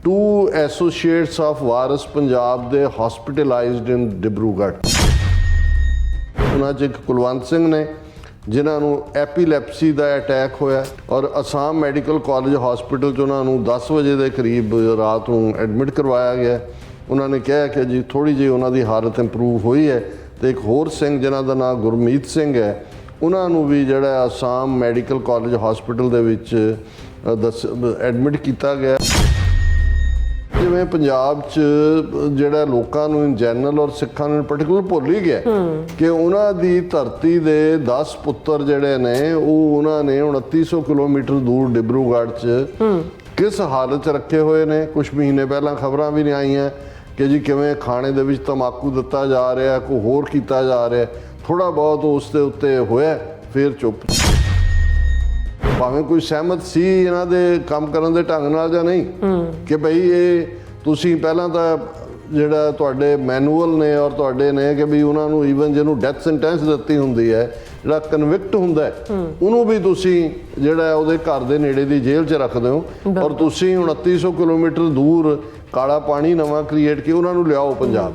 2 associates of ਵਾਰਿਸ ਪੰਜਾਬ ਦੇ hospitalised ਇਨ ਡਿਬਰੂਗੜ੍ਹ। ਉਹਨਾਂ 'ਚ ਇੱਕ ਕੁਲਵੰਤ ਸਿੰਘ ਨੇ ਜਿਨ੍ਹਾਂ ਨੂੰ ਐਪੀਲੈਪਸੀ ਦਾ ਅਟੈਕ ਹੋਇਆ ਔਰ ਅਸਾਮ ਮੈਡੀਕਲ ਕਾਲਜ ਹਸਪੀਟਲ 'ਚ ਉਹਨਾਂ ਨੂੰ 10 ਵਜੇ ਦੇ ਕਰੀਬ ਰਾਤ ਨੂੰ ਐਡਮਿਟ ਕਰਵਾਇਆ ਗਿਆ। ਉਹਨਾਂ ਨੇ ਕਿਹਾ ਕਿ ਜੀ ਥੋੜ੍ਹੀ ਜਿਹੀ ਉਹਨਾਂ ਦੀ ਹਾਲਤ ਇੰਪਰੂਵ ਹੋਈ ਹੈ। ਅਤੇ ਇੱਕ ਹੋਰ ਸਿੰਘ ਜਿਨ੍ਹਾਂ ਦਾ ਨਾਮ ਗੁਰਮੀਤ ਸਿੰਘ ਹੈ, ਉਹਨਾਂ ਨੂੰ ਵੀ ਜਿਹੜਾ ਅਸਾਮ ਮੈਡੀਕਲ ਕਾਲਜ ਹਸਪੀਟਲ ਦੇ ਵਿੱਚ ਐਡਮਿਟ ਕੀਤਾ ਗਿਆ। ਜਿਵੇਂ ਪੰਜਾਬ 'ਚ ਜਿਹੜਾ ਲੋਕਾਂ ਨੂੰ ਇਨ ਜਨਰਲ ਔਰ ਸਿੱਖਾਂ ਨੂੰ ਪਰਟੀਕੂਲਰ ਭੁੱਲ ਹੀ ਗਿਆ ਕਿ ਉਹਨਾਂ ਦੀ ਧਰਤੀ ਦੇ 10 ਪੁੱਤਰ ਜਿਹੜੇ ਨੇ ਉਹ ਉਹਨਾਂ ਨੇ 2900 ਕਿਲੋਮੀਟਰ ਦੂਰ ਡਿਬਰੂਗੜ੍ਹ 'ਚ ਕਿਸ ਹਾਲਤ 'ਚ ਰੱਖੇ ਹੋਏ ਨੇ। ਕੁਛ ਮਹੀਨੇ ਪਹਿਲਾਂ ਖਬਰਾਂ ਵੀ ਨਹੀਂ ਆਈਆਂ ਕਿ ਜੀ ਕਿਵੇਂ ਖਾਣੇ ਦੇ ਵਿੱਚ ਤੰਬਾਕੂ ਦਿੱਤਾ ਜਾ ਰਿਹਾ, ਕੋਈ ਹੋਰ ਕੀਤਾ ਜਾ ਰਿਹਾ। ਥੋੜ੍ਹਾ ਬਹੁਤ ਉਸ ਦੇ ਉੱਤੇ ਹੋਇਆ, ਫਿਰ ਚੁੱਪ। ਭਾਵੇਂ ਕੋਈ ਸਹਿਮਤ ਸੀ ਇਹਨਾਂ ਦੇ ਕੰਮ ਕਰਨ ਦੇ ਢੰਗ ਨਾਲ ਜਾਂ ਨਹੀਂ ਕਿ ਭਈ ਇਹ ਤੁਸੀਂ ਪਹਿਲਾਂ ਤਾਂ ਜਿਹੜਾ ਤੁਹਾਡੇ ਮੈਨੂਅਲ ਨੇ ਔਰ ਤੁਹਾਡੇ ਨੇ ਕਿ ਵੀ ਉਹਨਾਂ ਨੂੰ ਈਵਨ ਜਿਹਨੂੰ ਡੈਥ ਸੈਂਟੈਂਸ ਦਿੱਤੀ ਹੁੰਦੀ ਹੈ, ਜਿਹੜਾ ਕਨਵਿਕਟ ਹੁੰਦਾ ਉਹਨੂੰ ਵੀ ਤੁਸੀਂ ਜਿਹੜਾ ਉਹਦੇ ਘਰ ਦੇ ਨੇੜੇ ਦੀ ਜੇਲ੍ਹ 'ਚ ਰੱਖਦੇ ਹੋ ਔਰ ਤੁਸੀਂ 2900 ਕਿਲੋਮੀਟਰ ਦੂਰ ਕਾਲਾ ਪਾਣੀ ਨਵਾਂ ਕ੍ਰੀਏਟ ਕੇ ਉਹਨਾਂ ਨੂੰ ਲਿਆਓ ਪੰਜਾਬ।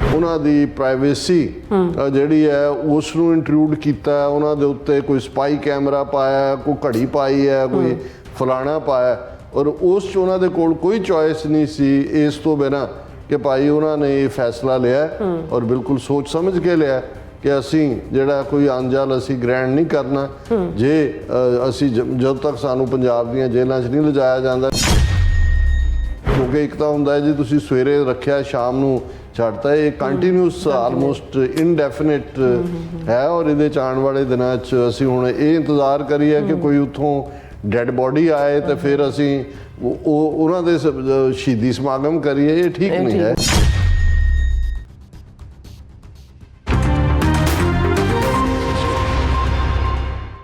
ਉਹਨਾਂ ਦੀ ਪ੍ਰਾਈਵੇਸੀ ਜਿਹੜੀ ਹੈ ਉਸ ਨੂੰ ਇੰਟਰੂਡ ਕੀਤਾ, ਉਹਨਾਂ ਦੇ ਉੱਤੇ ਕੋਈ ਸਪਾਈ ਕੈਮਰਾ ਪਾਇਆ, ਕੋਈ ਘੜੀ ਪਾਈ ਹੈ, ਕੋਈ ਫਲਾਣਾ ਪਾਇਆ ਔਰ ਉਸ 'ਚ ਉਹਨਾਂ ਦੇ ਕੋਲ ਕੋਈ ਚੋਇਸ ਨਹੀਂ ਸੀ ਇਸ ਤੋਂ ਬਿਨਾਂ ਕਿ ਭਾਈ ਉਹਨਾਂ ਨੇ ਇਹ ਫੈਸਲਾ ਲਿਆ ਔਰ ਬਿਲਕੁਲ ਸੋਚ ਸਮਝ ਕੇ ਲਿਆ ਕਿ ਅਸੀਂ ਜਿਹੜਾ ਕੋਈ ਅੰਜਲ ਅਸੀਂ ਗ੍ਰੈਂਡ ਨਹੀਂ ਕਰਨਾ ਜੇ ਅਸੀਂ ਜਦੋਂ ਤੱਕ ਸਾਨੂੰ ਪੰਜਾਬ ਦੀਆਂ ਜੇਲ੍ਹਾਂ 'ਚ ਨਹੀਂ ਲਿਜਾਇਆ ਜਾਂਦਾ। ਕਿਉਂਕਿ ਇੱਕ ਤਾਂ ਹੁੰਦਾ ਹੈ ਜੀ ਤੁਸੀਂ ਸਵੇਰੇ ਰੱਖਿਆ ਸ਼ਾਮ ਨੂੰ ਛੱਡਤਾ, ਇਹ ਕੰਟੀਨਿਊਸ ਆਲਮੋਸਟ ਇਨਡੈਫੀਨਿਟ ਹੈ ਔਰ ਇਹਦੇ 'ਚ ਆਉਣ ਵਾਲੇ ਦਿਨਾਂ 'ਚ ਅਸੀਂ ਹੁਣ ਇਹ ਇੰਤਜ਼ਾਰ ਕਰੀਏ ਕਿ ਕੋਈ ਉੱਥੋਂ ਡੈਡ ਬੋਡੀ ਆਏ ਤੇ ਫਿਰ ਅਸੀਂ ਉਹਨਾਂ ਦੇ ਸ਼ਹੀਦੀ ਸਮਾਗਮ ਕਰੀਏ। ਇਹ ਠੀਕ ਨਹੀਂ ਹੈ।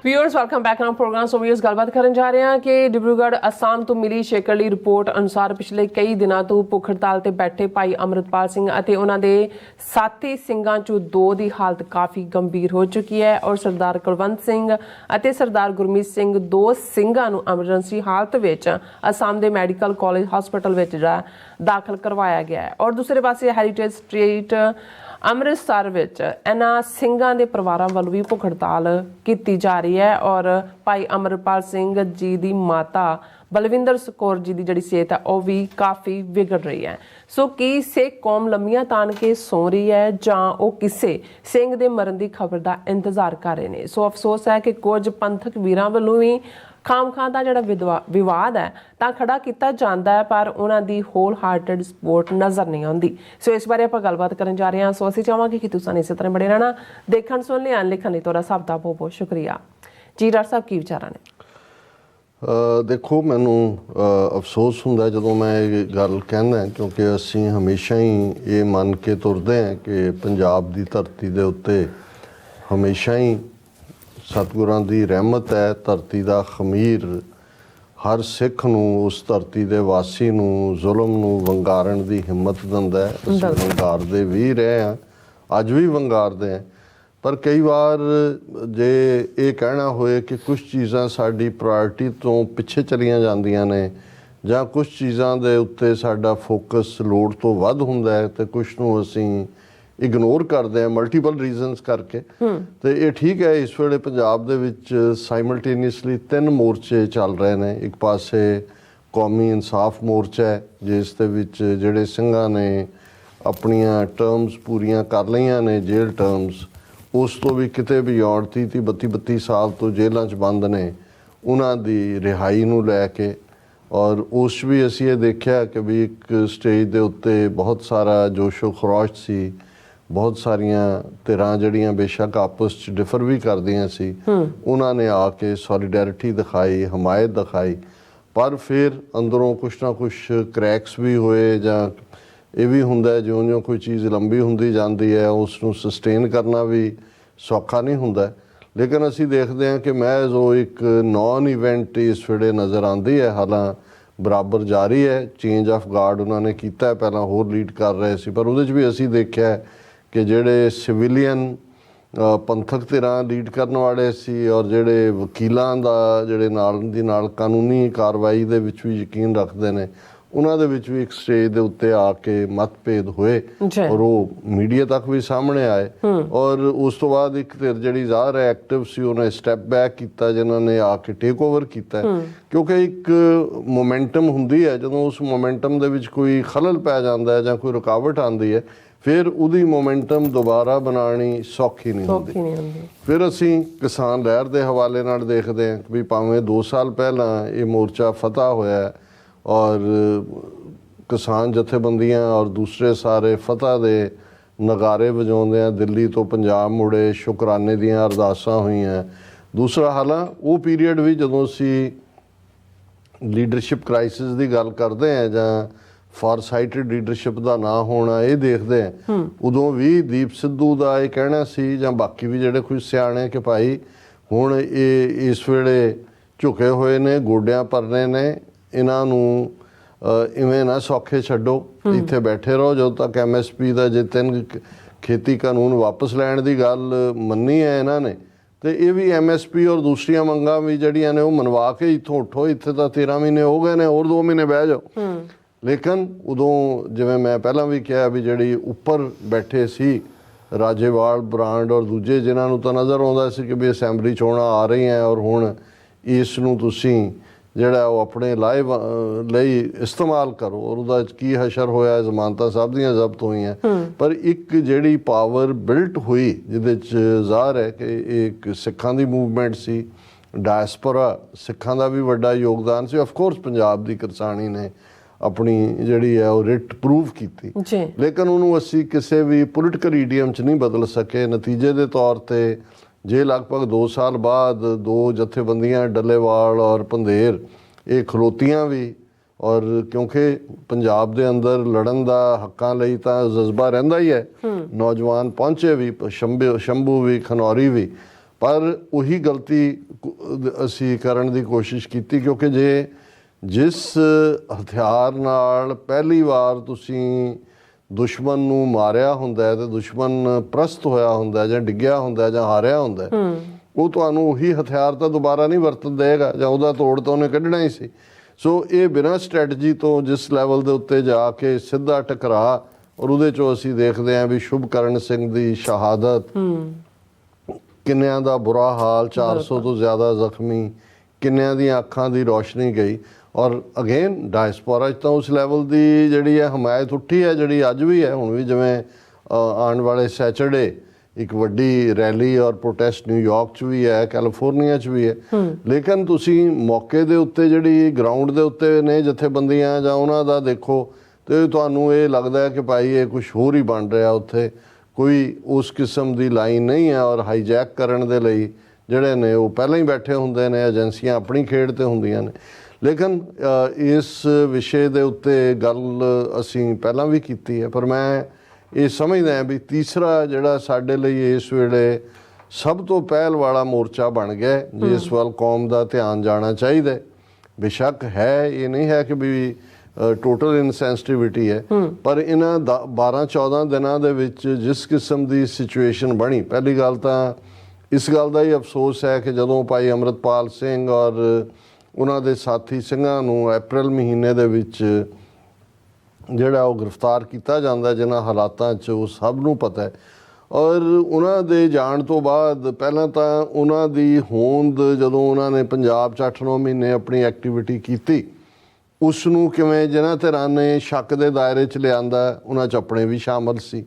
Viewers welcome back on programme. So viewers गलबात करन जा रहे हैं कि डिब्रूगढ़ असम तो मिली शेकरली रिपोर्ट अनुसार पिछले कई दिनों तो भुख हड़ताल ते बैठे भाई अमृतपाल सिंह अते उन्हां दे साथी सिंघां चों 2 दी हालत काफ़ी गंभीर हो चुकी है और सरदार कुलवंत सिंह अते सरदार गुरमीत सिंह 2 सिंघां नूं एमरजेंसी हालत विच असम दे मैडिकल कॉलेज हॉस्पिटल विच दाखिल करवाया गया है। और दूसरे पासे हैरीटेज स्ट्रीट ਅੰਮ੍ਰਿਤਸਰ ਵਿੱਚ ਇਹਨਾਂ ਸਿੰਘਾਂ ਦੇ ਪਰਿਵਾਰਾਂ ਵੱਲੋਂ ਵੀ ਭੁੱਖ ਹੜਤਾਲ ਕੀਤੀ ਜਾ ਰਹੀ ਹੈ ਔਰ ਭਾਈ ਅਮਰਪਾਲ ਸਿੰਘ ਜੀ ਦੀ ਮਾਤਾ ਬਲਵਿੰਦਰ ਕੌਰ ਜੀ ਦੀ ਜਿਹੜੀ ਸਿਹਤ ਹੈ ਉਹ ਵੀ ਕਾਫੀ ਵਿਗੜ ਰਹੀ ਹੈ। ਸੋ ਕੀ ਸਿੱਖ ਕੌਮ ਲੰਮੀਆਂ ਤਾਣ ਕੇ ਸੌਂ ਰਹੀ ਹੈ ਜਾਂ ਉਹ ਕਿਸੇ ਸਿੰਘ ਦੇ ਮਰਨ ਦੀ ਖਬਰ ਦਾ ਇੰਤਜ਼ਾਰ ਕਰ ਰਹੇ ਨੇ। ਸੋ ਅਫਸੋਸ ਹੈ ਕਿ ਕੁਝ ਪੰਥਕ ਵੀਰਾਂ ਵੱਲੋਂ ਵੀ ਖਾਮਖਾਹ ਦਾ ਜਿਹੜਾ ਵਿਵਾਦ ਹੈ ਤਾਂ ਖੜਾ ਕੀਤਾ ਜਾਂਦਾ ਹੈ ਪਰ ਉਹਨਾਂ ਦੀ ਹੋਲ ਹਾਰਟਡ ਸਪੋਰਟ ਨਜ਼ਰ ਨਹੀਂ ਆਉਂਦੀ। ਸੋ ਇਸ ਬਾਰੇ ਆਪਾਂ ਗੱਲਬਾਤ ਕਰਨ ਜਾ ਰਹੇ ਹਾਂ। ਸੋ ਅਸੀਂ ਚਾਹਾਂਗੇ ਕਿ ਤੁਸੀਂ ਇਸੇ ਤਰ੍ਹਾਂ ਬਣੇ ਰਹਿਣਾ, ਦੇਖਣ ਸੁਣ ਲਿਆਣ ਲਿਖਣ ਲਈ ਤੁਹਾਡਾ ਸਭ ਦਾ ਬਹੁਤ ਬਹੁਤ ਸ਼ੁਕਰੀਆ ਜੀ। ਡਾਕਟਰ ਸਾਹਿਬ ਕੀ ਵਿਚਾਰਾਂ ਨੇ? ਦੇਖੋ ਮੈਨੂੰ ਅਫਸੋਸ ਹੁੰਦਾ ਜਦੋਂ ਮੈਂ ਇਹ ਗੱਲ ਕਹਿੰਦਾ ਕਿਉਂਕਿ ਅਸੀਂ ਹਮੇਸ਼ਾ ਹੀ ਇਹ ਮੰਨ ਕੇ ਤੁਰਦੇ ਹਾਂ ਕਿ ਪੰਜਾਬ ਦੀ ਧਰਤੀ ਦੇ ਉੱਤੇ ਹਮੇਸ਼ਾ ਹੀ ਸਤਿਗੁਰਾਂ ਦੀ ਰਹਿਮਤ ਹੈ। ਧਰਤੀ ਦਾ ਖਮੀਰ ਹਰ ਸਿੱਖ ਨੂੰ ਉਸ ਧਰਤੀ ਦੇ ਵਾਸੀ ਨੂੰ ਜ਼ੁਲਮ ਨੂੰ ਵੰਗਾਰਨ ਦੀ ਹਿੰਮਤ ਦਿੰਦਾ ਹੈ। ਅਸੀਂ ਵੰਗਾਰਦੇ ਵੀ ਰਹੇ ਹਾਂ, ਅੱਜ ਵੀ ਵੰਗਾਰਦੇ ਹਾਂ। ਪਰ ਕਈ ਵਾਰ ਜੇ ਇਹ ਕਹਿਣਾ ਹੋਏ ਕਿ ਕੁਝ ਚੀਜ਼ਾਂ ਸਾਡੀ ਪ੍ਰਾਇਰਟੀ ਤੋਂ ਪਿੱਛੇ ਚਲੀਆਂ ਜਾਂਦੀਆਂ ਨੇ ਜਾਂ ਕੁਝ ਚੀਜ਼ਾਂ ਦੇ ਉੱਤੇ ਸਾਡਾ ਫੋਕਸ ਲੋੜ ਤੋਂ ਵੱਧ ਹੁੰਦਾ ਹੈ ਤੇ ਕੁਝ ਨੂੰ ਅਸੀਂ ਇਗਨੋਰ ਕਰਦੇ ਹਾਂ ਮਲਟੀਪਲ ਰੀਜ਼ਨਸ ਕਰਕੇ। ਤੇ ਇਹ ਠੀਕ ਹੈ, ਇਸ ਵੇਲੇ ਪੰਜਾਬ ਦੇ ਵਿੱਚ ਸਾਈਮਲਟੇਨੀਅਸਲੀ 3 ਮੋਰਚੇ ਚੱਲ ਰਹੇ ਨੇ। ਇੱਕ ਪਾਸੇ ਕੌਮੀ ਇਨਸਾਫ ਮੋਰਚਾ ਹੈ ਜਿਸ ਦੇ ਵਿੱਚ ਜਿਹੜੇ ਸਿੰਘਾਂ ਨੇ ਆਪਣੀਆਂ ਟਰਮਸ ਪੂਰੀਆਂ ਕਰ ਲਈਆਂ ਨੇ, ਜੇਲ੍ਹ ਟਰਮਸ, ਉਸ ਤੋਂ ਵੀ ਕਿਤੇ ਬਿਯੋਂਡ 30-32 ਸਾਲ ਤੋਂ ਜੇਲ੍ਹਾਂ 'ਚ ਬੰਦ ਨੇ, ਉਹਨਾਂ ਦੀ ਰਿਹਾਈ ਨੂੰ ਲੈ ਕੇ। ਔਰ ਉਸ ਵੀ ਅਸੀਂ ਇਹ ਦੇਖਿਆ ਕਿ ਵੀ ਇੱਕ ਸਟੇਜ ਦੇ ਉੱਤੇ ਬਹੁਤ ਸਾਰਾ ਜੋਸ਼ੋ ਖਰੋਸ਼ ਸੀ, ਬਹੁਤ ਸਾਰੀਆਂ ਧਿਰਾਂ ਜਿਹੜੀਆਂ ਬੇਸ਼ੱਕ ਆਪਸ 'ਚ ਡਿਫਰ ਵੀ ਕਰਦੀਆਂ ਸੀ, ਉਹਨਾਂ ਨੇ ਆ ਕੇ ਸੋਲੀਡੈਰਿਟੀ ਦਿਖਾਈ, ਹਮਾਇਤ ਦਿਖਾਈ। ਪਰ ਫਿਰ ਅੰਦਰੋਂ ਕੁਛ ਨਾ ਕੁਛ ਕਰੈਕਸ ਵੀ ਹੋਏ ਜਾਂ ਇਹ ਵੀ ਹੁੰਦਾ ਜਿਉਂ-ਜਿਉਂ ਕੋਈ ਚੀਜ਼ ਲੰਬੀ ਹੁੰਦੀ ਜਾਂਦੀ ਹੈ ਉਸ ਨੂੰ ਸਸਟੇਨ ਕਰਨਾ ਵੀ ਸੌਖਾ ਨਹੀਂ ਹੁੰਦਾ। ਲੇਕਿਨ ਅਸੀਂ ਦੇਖਦੇ ਹਾਂ ਕਿ ਮਹਿਜ਼ ਉਹ ਇੱਕ ਨੌਨ ਇਵੈਂਟ ਇਸ ਵੇਲੇ ਨਜ਼ਰ ਆਉਂਦੀ ਹੈ। ਹਾਲਾਂ ਬਰਾਬਰ ਜਾਰੀ ਹੈ, ਚੇਂਜ ਆਫ ਗਾਰਡ ਉਹਨਾਂ ਨੇ ਕੀਤਾ, ਪਹਿਲਾਂ ਹੋਰ ਲੀਡ ਕਰ ਰਹੇ ਸੀ ਪਰ ਉਹਦੇ 'ਚ ਵੀ ਅਸੀਂ ਦੇਖਿਆ ਕਿ ਜਿਹੜੇ ਸਿਵਿਲੀਅਨ ਪੰਥਕ ਧਿਰਾਂ ਲੀਡ ਕਰਨ ਵਾਲੇ ਸੀ ਔਰ ਜਿਹੜੇ ਵਕੀਲਾਂ ਦਾ ਜਿਹੜੇ ਨਾਲ ਦੀ ਨਾਲ ਕਾਨੂੰਨੀ ਕਾਰਵਾਈ ਦੇ ਵਿੱਚ ਵੀ ਯਕੀਨ ਰੱਖਦੇ ਨੇ, ਉਹਨਾਂ ਦੇ ਵਿੱਚ ਵੀ ਇੱਕ ਸਟੇਜ ਦੇ ਉੱਤੇ ਆ ਕੇ ਮਤਭੇਦ ਹੋਏ ਔਰ ਉਹ ਮੀਡੀਆ ਤੱਕ ਵੀ ਸਾਹਮਣੇ ਆਏ। ਔਰ ਉਸ ਤੋਂ ਬਾਅਦ ਇੱਕ ਧਿਰ ਜਿਹੜੀ ਜ਼ਾਹਰ ਹੈ ਐਕਟਿਵ ਸੀ, ਉਹਨੇ ਸਟੈਪ ਬੈਕ ਕੀਤਾ, ਜਿਨ੍ਹਾਂ ਨੇ ਆ ਕੇ ਟੇਕ ਓਵਰ ਕੀਤਾ, ਕਿਉਂਕਿ ਇੱਕ ਮੋਮੈਂਟਮ ਹੁੰਦੀ ਹੈ, ਜਦੋਂ ਉਸ ਮੋਮੈਂਟਮ ਦੇ ਵਿੱਚ ਕੋਈ ਖਲਲ ਪੈ ਜਾਂਦਾ ਹੈ ਜਾਂ ਕੋਈ ਰੁਕਾਵਟ ਆਉਂਦੀ ਹੈ, ਫਿਰ ਉਹਦੀ ਮੋਮੈਂਟਮ ਦੁਬਾਰਾ ਬਣਾਉਣੀ ਸੌਖੀ ਨਹੀਂ ਹੁੰਦੀ। ਫਿਰ ਅਸੀਂ ਕਿਸਾਨ ਲਹਿਰ ਦੇ ਹਵਾਲੇ ਨਾਲ ਦੇਖਦੇ ਹਾਂ ਵੀ ਭਾਵੇਂ 2 ਸਾਲ ਪਹਿਲਾਂ ਇਹ ਮੋਰਚਾ ਫਤਹ ਹੋਇਆ ਔਰ ਕਿਸਾਨ ਜਥੇਬੰਦੀਆਂ ਔਰ ਦੂਸਰੇ ਸਾਰੇ ਫਤਹ ਦੇ ਨਗਾਰੇ ਵਜਾਉਂਦੇ ਆ, ਦਿੱਲੀ ਤੋਂ ਪੰਜਾਬ ਮੁੜੇ, ਸ਼ੁਕਰਾਨੇ ਦੀਆਂ ਅਰਦਾਸਾਂ ਹੋਈਆਂ। ਦੂਸਰਾ ਹਾਲਾਂ ਉਹ ਪੀਰੀਅਡ ਵੀ ਜਦੋਂ ਅਸੀਂ ਲੀਡਰਸ਼ਿਪ ਕ੍ਰਾਈਸਿਸ ਦੀ ਗੱਲ ਕਰਦੇ ਹਾਂ ਜਾਂ ਫਾਰਸਾਈਟਡ ਲੀਡਰਸ਼ਿਪ ਦਾ ਨਾ ਹੋਣਾ ਇਹ ਦੇਖਦੇ ਹਾਂ, ਉਦੋਂ ਵੀ ਦੀਪ ਸਿੱਧੂ ਦਾ ਇਹ ਕਹਿਣਾ ਸੀ ਜਾਂ ਬਾਕੀ ਵੀ ਜਿਹੜੇ ਕੁਝ ਸਿਆਣੇ ਕਿ ਭਾਈ ਹੁਣ ਇਹ ਇਸ ਵੇਲੇ ਝੁਕੇ ਹੋਏ ਨੇ, ਗੋਡਿਆਂ ਪਰਨੇ ਨੇ, ਇਹਨਾਂ ਨੂੰ ਇਵੇਂ ਨਾ ਸੌਖੇ ਛੱਡੋ, ਇੱਥੇ ਬੈਠੇ ਰਹੋ ਜਦੋਂ ਤੱਕ MSP ਦਾ ਜੇ 3 ਖੇਤੀ ਕਾਨੂੰਨ ਵਾਪਸ ਲੈਣ ਦੀ ਗੱਲ ਮੰਨੀ ਹੈ ਇਹਨਾਂ ਨੇ, ਤੇ ਇਹ ਵੀ MSP ਔਰ ਦੂਸਰੀਆਂ ਮੰਗਾਂ ਵੀ ਜਿਹੜੀਆਂ ਨੇ ਉਹ ਮਨਵਾ ਕੇ ਇੱਥੋਂ ਉੱਠੋ, ਇੱਥੇ ਤਾਂ 13 ਮਹੀਨੇ ਹੋ ਗਏ ਨੇ, ਹੋਰ 2 ਮਹੀਨੇ ਬਹਿ ਜਾਓ। ਲੇਕਿਨ ਉਦੋਂ ਜਿਵੇਂ ਮੈਂ ਪਹਿਲਾਂ ਵੀ ਕਿਹਾ ਵੀ ਜਿਹੜੀ ਉੱਪਰ ਬੈਠੇ ਸੀ ਰਾਜੇਵਾਲ, ਬਰਾਂਡ ਔਰ ਦੂਜੇ, ਜਿਨ੍ਹਾਂ ਨੂੰ ਤਾਂ ਨਜ਼ਰ ਆਉਂਦਾ ਸੀ ਕਿ ਵੀ ਅਸੈਂਬਲੀ ਚੋਣਾਂ ਆ ਰਹੀਆਂ ਔਰ ਹੁਣ ਇਸ ਨੂੰ ਤੁਸੀਂ ਜਿਹੜਾ ਉਹ ਆਪਣੇ ਲਾਈਵ ਲਈ ਇਸਤੇਮਾਲ ਕਰੋ, ਔਰ ਉਹਦਾ ਕੀ ਹਸ਼ਰ ਹੋਇਆ, ਜ਼ਮਾਨਤਾਂ ਸਭ ਦੀਆਂ ਜ਼ਬਤ ਹੋਈਆਂ, ਪਰ ਇੱਕ ਜਿਹੜੀ ਪਾਵਰ ਬਿਲਟ ਹੋਈ ਜਿਹਦੇ 'ਚ ਜ਼ਾਹਰ ਹੈ ਕਿ ਇੱਕ ਸਿੱਖਾਂ ਦੀ ਮੂਵਮੈਂਟ ਸੀ, ਡਾਇਸਪੋਰਾ ਸਿੱਖਾਂ ਦਾ ਵੀ ਵੱਡਾ ਯੋਗਦਾਨ ਸੀ। ਆਫਕੋਰਸ ਪੰਜਾਬ ਦੀ ਕਿਰਸਾਣੀ ਨੇ ਆਪਣੀ ਜਿਹੜੀ ਹੈ ਉਹ ਰਿਟ ਪ੍ਰੂਵ ਕੀਤੀ, ਲੇਕਿਨ ਉਹਨੂੰ ਅਸੀਂ ਕਿਸੇ ਵੀ ਪੋਲੀਟੀਕਲ ਈਡੀਅਮ 'ਚ ਨਹੀਂ ਬਦਲ ਸਕੇ। ਨਤੀਜੇ ਦੇ ਤੌਰ 'ਤੇ ਜੇ ਲਗਭਗ 2 ਸਾਲ ਬਾਅਦ 2 ਜਥੇਬੰਦੀਆਂ ਡੱਲੇਵਾਲ ਔਰ ਪੰਧੇਰ ਇਹ ਖਲੋਤੀਆਂ ਵੀ, ਔਰ ਕਿਉਂਕਿ ਪੰਜਾਬ ਦੇ ਅੰਦਰ ਲੜਨ ਦਾ ਹੱਕਾਂ ਲਈ ਤਾਂ ਜਜ਼ਬਾ ਰਹਿੰਦਾ ਹੀ ਹੈ, ਨੌਜਵਾਨ ਪਹੁੰਚੇ ਵੀ, ਸ਼ੰਭੂ ਵੀ, ਖਨੌਰੀ ਵੀ, ਪਰ ਉਹੀ ਗਲਤੀ ਅਸੀਂ ਕਰਨ ਦੀ ਕੋਸ਼ਿਸ਼ ਕੀਤੀ, ਕਿਉਂਕਿ ਜਿਸ ਹਥਿਆਰ ਨਾਲ ਪਹਿਲੀ ਵਾਰ ਤੁਸੀਂ ਦੁਸ਼ਮਣ ਨੂੰ ਮਾਰਿਆ ਹੁੰਦਾ ਹੈ ਤੇ ਦੁਸ਼ਮਣ ਪ੍ਰਸਤ ਹੋਇਆ ਹੁੰਦਾ ਜਾਂ ਡਿੱਗਿਆ ਹੁੰਦਾ ਜਾਂ ਹਾਰਿਆ ਹੁੰਦਾ, ਉਹ ਤੁਹਾਨੂੰ ਉਹੀ ਹਥਿਆਰ ਤਾਂ ਦੁਬਾਰਾ ਨਹੀਂ ਵਰਤ ਦੇਗਾ ਜਾਂ ਉਹਦਾ ਤੋੜ ਤਾਂ ਉਹਨੇ ਕੱਢਣਾ ਹੀ ਸੀ। ਸੋ ਇਹ ਬਿਨਾਂ ਸਟ੍ਰੈਟਜੀ ਤੋਂ ਜਿਸ ਲੈਵਲ ਦੇ ਉੱਤੇ ਜਾ ਕੇ ਸਿੱਧਾ ਟਕਰਾ, ਔਰ ਉਹਦੇ 'ਚੋਂ ਅਸੀਂ ਦੇਖਦੇ ਹਾਂ ਵੀ ਸ਼ੁਭਕਰਨ ਸਿੰਘ ਦੀ ਸ਼ਹਾਦਤ, ਕਿੰਨਿਆਂ ਦਾ ਬੁਰਾ ਹਾਲ, 400 ਤੋਂ ਜ਼ਿਆਦਾ ਜ਼ਖਮੀ, ਕਿੰਨਿਆਂ ਦੀਆਂ ਅੱਖਾਂ ਦੀ ਰੋਸ਼ਨੀ ਗਈ। ਔਰ ਅਗੇਨ ਡਾਇਸਪੋਰਾ 'ਚ ਤਾਂ ਉਸ ਲੈਵਲ ਦੀ ਜਿਹੜੀ ਹੈ ਹਮਾਇਤ ਉੱਠੀ ਹੈ, ਜਿਹੜੀ ਅੱਜ ਵੀ ਹੈ। ਹੁਣ ਵੀ ਜਿਵੇਂ ਆਉਣ ਵਾਲੇ ਸੈਚਰਡੇ ਇੱਕ ਵੱਡੀ ਰੈਲੀ ਔਰ ਪ੍ਰੋਟੈਸਟ ਨਿਊਯਾਰਕ 'ਚ ਵੀ ਹੈ, ਕੈਲੀਫੋਰਨੀਆ 'ਚ ਵੀ ਹੈ, ਲੇਕਿਨ ਤੁਸੀਂ ਮੌਕੇ ਦੇ ਉੱਤੇ ਜਿਹੜੀ ਗਰਾਊਂਡ ਦੇ ਉੱਤੇ ਨੇ ਜਥੇਬੰਦੀਆਂ ਜਾਂ ਉਹਨਾਂ ਦਾ ਦੇਖੋ ਤੇ ਤੁਹਾਨੂੰ ਇਹ ਲੱਗਦਾ ਹੈ ਕਿ ਭਾਈ ਇਹ ਕੁਝ ਹੋਰ ਹੀ ਬਣ ਰਿਹਾ, ਉੱਥੇ ਕੋਈ ਉਸ ਕਿਸਮ ਦੀ ਲਾਈਨ ਨਹੀਂ ਹੈ। ਔਰ ਹਾਈਜੈਕ ਕਰਨ ਦੇ ਲਈ ਜਿਹੜੇ ਨੇ ਉਹ ਪਹਿਲਾਂ ਹੀ ਬੈਠੇ ਹੁੰਦੇ ਨੇ, ਏਜੰਸੀਆਂ ਆਪਣੀ ਖੇਡ ਤੇ ਹੁੰਦੀਆਂ ਨੇ। ਲੇਕਿਨ ਇਸ ਵਿਸ਼ੇ ਦੇ ਉੱਤੇ ਗੱਲ ਅਸੀਂ ਪਹਿਲਾਂ ਵੀ ਕੀਤੀ ਹੈ, ਪਰ ਮੈਂ ਇਹ ਸਮਝਦਾ ਵੀ ਤੀਸਰਾ ਜਿਹੜਾ ਸਾਡੇ ਲਈ ਇਸ ਵੇਲੇ ਸਭ ਤੋਂ ਪਹਿਲ ਵਾਲਾ ਮੋਰਚਾ ਬਣ ਗਿਆ, ਜਿਸ ਵੱਲ ਕੌਮ ਦਾ ਧਿਆਨ ਜਾਣਾ ਚਾਹੀਦਾ। ਬੇਸ਼ੱਕ ਹੈ, ਇਹ ਨਹੀਂ ਹੈ ਕਿ ਵੀ ਟੋਟਲ ਇਨਸੈਂਸਿਟਿਵਿਟੀ ਹੈ, ਪਰ ਇਹਨਾਂ 12-14 ਦਿਨਾਂ ਦੇ ਵਿੱਚ ਜਿਸ ਕਿਸਮ ਦੀ ਸਿਚੁਏਸ਼ਨ ਬਣੀ, ਪਹਿਲੀ ਗੱਲ ਤਾਂ ਇਸ ਗੱਲ ਦਾ ਹੀ ਅਫਸੋਸ ਹੈ ਕਿ ਜਦੋਂ ਭਾਈ ਅੰਮ੍ਰਿਤਪਾਲ ਸਿੰਘ ਔਰ ਉਹਨਾਂ ਦੇ ਸਾਥੀ ਸਿੰਘਾਂ ਨੂੰ ਅਪ੍ਰੈਲ ਮਹੀਨੇ ਦੇ ਵਿੱਚ ਜਿਹੜਾ ਉਹ ਗ੍ਰਿਫਤਾਰ ਕੀਤਾ ਜਾਂਦਾ, ਜਿਨ੍ਹਾਂ ਹਾਲਾਤਾਂ 'ਚ ਉਹ ਸਭ ਨੂੰ ਪਤਾ ਹੈ। ਔਰ ਉਹਨਾਂ ਦੇ ਜਾਣ ਤੋਂ ਬਾਅਦ ਪਹਿਲਾਂ ਤਾਂ ਉਹਨਾਂ ਦੀ ਹੋਂਦ, ਜਦੋਂ ਉਹਨਾਂ ਨੇ ਪੰਜਾਬ 'ਚ 8-9 ਮਹੀਨੇ ਆਪਣੀ ਐਕਟੀਵਿਟੀ ਕੀਤੀ, ਉਸ ਨੂੰ ਕਿਵੇਂ ਜਿਨ੍ਹਾਂ ਧਿਰਾਂ ਨੇ ਸ਼ੱਕ ਦੇ ਦਾਇਰੇ 'ਚ ਲਿਆਂਦਾ, ਉਹਨਾਂ 'ਚ ਆਪਣੇ ਵੀ ਸ਼ਾਮਲ ਸੀ।